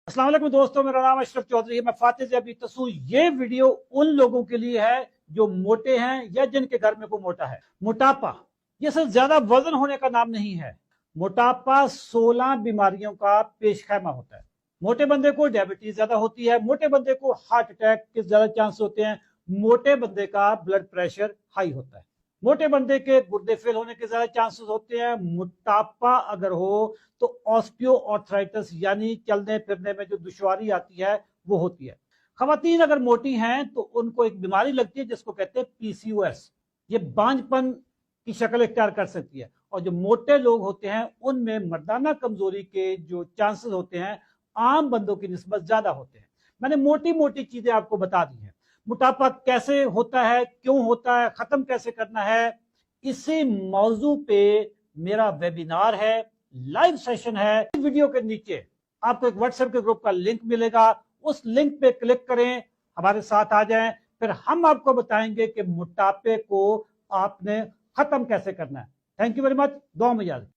अस्सलाम वालेकुम दोस्तों, मेरा नाम अशरफ चौधरी है। मैं फातिज अभी तसू। ये वीडियो उन लोगों के लिए है जो मोटे हैं या जिनके घर में कोई मोटा है। मोटापा ये सिर्फ ज्यादा वजन होने का नाम नहीं है। मोटापा 16 बीमारियों का पेशखैमा होता है। मोटे बंदे को डायबिटीज ज्यादा होती है, मोटे बंदे को हार्ट अटैक के ज्यादा चांस होते हैं, मोटे बंदे का ब्लड प्रेशर हाई होता है, मोटे बंदे के गुर्दे फेल होने के ज्यादा चांसेस होते हैं। मोटापा अगर हो तो ऑस्टियो आर्थराइटिस यानी चलने फिरने में जो दुश्वारी आती है वो होती है। खवातीन अगर मोटी हैं तो उनको एक बीमारी लगती है जिसको कहते हैं पीसीओएस। ये बांझपन की शक्ल इख्तियार कर सकती है। और जो मोटे लोग होते हैं उनमें मर्दाना कमजोरी के जो चांसेस होते हैं आम बंदों की निस्बत ज्यादा होते हैं। मैंने मोटी मोटी चीजें आपको बता दी हैं। मोटापा कैसे होता है, क्यों होता है, खत्म कैसे करना है, इसी मौजू पे मेरा वेबिनार है, लाइव सेशन है। वीडियो के नीचे आपको एक व्हाट्सएप के ग्रुप का लिंक मिलेगा, उस लिंक पे क्लिक करें, हमारे साथ आ जाएं, फिर हम आपको बताएंगे कि मोटापे को आपने खत्म कैसे करना है। Thank you very much. दुआ में याद